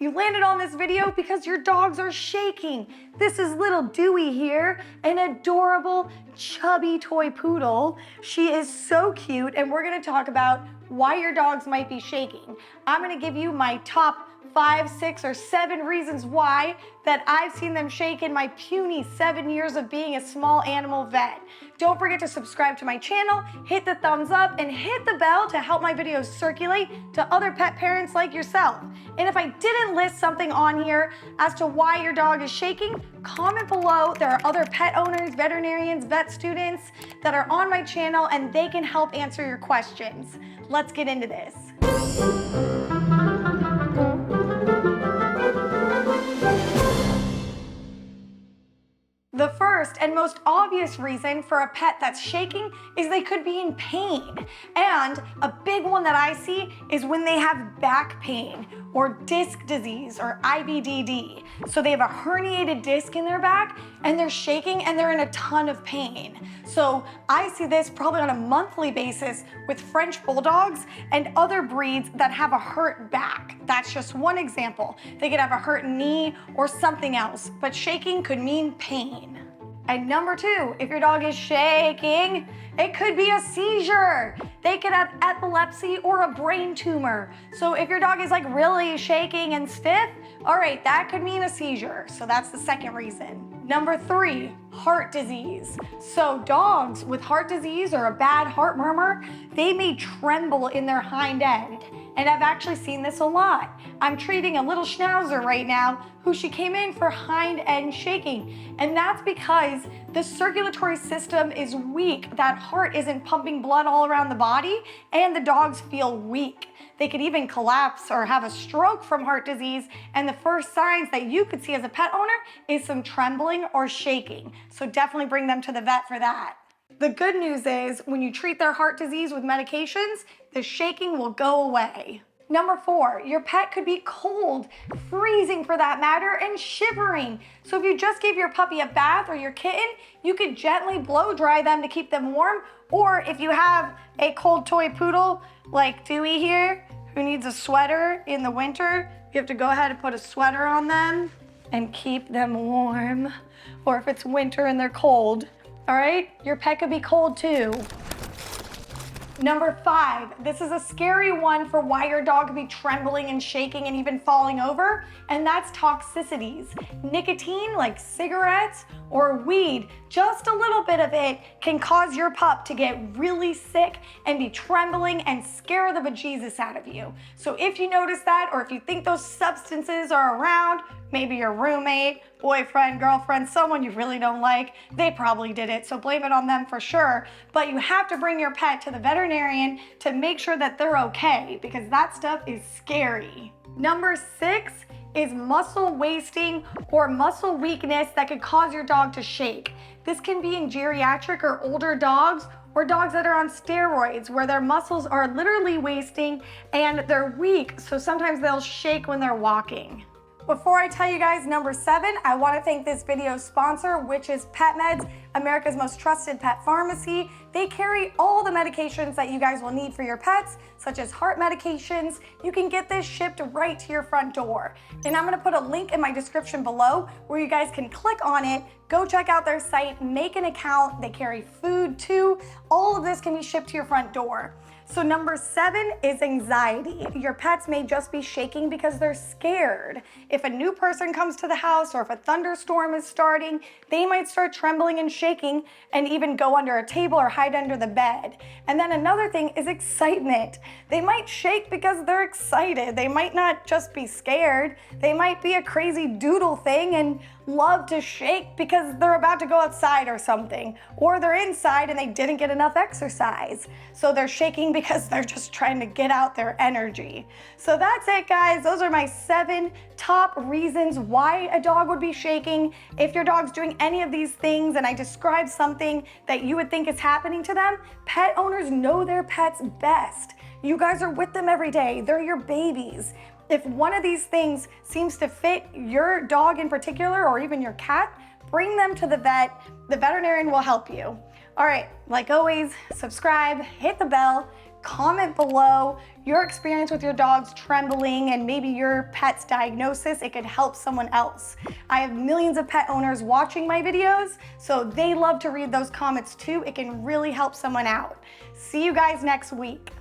You landed on this video because your dogs are shaking. This is little Dewey here, an adorable, chubby toy poodle. She is so cute, and we're gonna talk about why your dogs might be shaking. I'm gonna give you my top 5, 6, or 7 reasons why that I've seen them shake in my puny 7 years of being a small animal vet. Don't forget to subscribe to my channel, hit the thumbs up, and hit the bell to help my videos circulate to other pet parents like yourself. And if I didn't list something on here as to why your dog is shaking, comment below. There are other pet owners, veterinarians, vet students that are on my channel, and they can help answer your questions. Let's get into this. The first and most obvious reason for a pet that's shaking is they could be in pain. And a big one that I see is when they have back pain or disc disease or IVDD. So they have a herniated disc in their back and they're shaking and they're in a ton of pain. So I see this probably on a monthly basis with French bulldogs and other breeds that have a hurt back. That's just one example. They could have a hurt knee or something else, but shaking could mean pain. And number 2, if your dog is shaking, it could be a seizure. They could have epilepsy or a brain tumor. So if your dog is like really shaking and stiff, all right, that could mean a seizure. So that's the second reason. Number 3, heart disease. So dogs with heart disease or a bad heart murmur, they may tremble in their hind end. And I've actually seen this a lot. I'm treating a little schnauzer right now who she came in for hind end shaking. And that's because the circulatory system is weak. That heart isn't pumping blood all around the body and the dogs feel weak. They could even collapse or have a stroke from heart disease. And the first signs that you could see as a pet owner is some trembling or shaking. So definitely bring them to the vet for that. The good news is when you treat their heart disease with medications, the shaking will go away. Number 4, your pet could be cold, freezing for that matter, and shivering. So if you just gave your puppy a bath or your kitten, you could gently blow dry them to keep them warm. Or if you have a cold toy poodle like Dewey here, who needs a sweater in the winter, you have to go ahead and put a sweater on them and keep them warm. Or if it's winter and they're cold, all right, your pet could be cold too. Number 5, this is a scary one for why your dog could be trembling and shaking and even falling over, and that's toxicities. Nicotine, like cigarettes or weed, just a little bit of it can cause your pup to get really sick and be trembling and scare the bejesus out of you. So if you notice that, or if you think those substances are around, maybe your roommate, boyfriend, girlfriend, someone you really don't like, they probably did it, so blame it on them for sure. But you have to bring your pet to the veterinarian to make sure that they're okay, because that stuff is scary. Number 6 is muscle wasting or muscle weakness that could cause your dog to shake. This can be in geriatric or older dogs, or dogs that are on steroids where their muscles are literally wasting and they're weak, so sometimes they'll shake when they're walking. Before I tell you guys number 7, I want to thank this video's sponsor, which is PetMeds, America's most trusted pet pharmacy. They carry all the medications that you guys will need for your pets, such as heart medications. You can get this shipped right to your front door. And I'm going to put a link in my description below where you guys can click on it, go check out their site, make an account. They carry food too. All of this can be shipped to your front door. So number 7 is anxiety. Your pets may just be shaking because they're scared. If a new person comes to the house or if a thunderstorm is starting, they might start trembling and shaking and even go under a table or hide under the bed. And then another thing is excitement. They might shake because they're excited. They might not just be scared. They might be a crazy doodle thing and love to shake because they're about to go outside or something, or they're inside and they didn't get enough exercise. So they're shaking because they're just trying to get out their energy. So that's it, guys. Those are my 7 top reasons why a dog would be shaking. If your dog's doing any of these things and I describe something that you would think is happening to them, pet owners know their pets best. You guys are with them every day. They're your babies. If one of these things seems to fit your dog in particular, or even your cat, bring them to the vet. The veterinarian will help you. All right, like always, subscribe, hit the bell, Comment below your experience with your dog's trembling and maybe your pet's diagnosis. It could help someone else. I have millions of pet owners watching my videos, so they love to read those comments too. It can really help someone out. See you guys next week.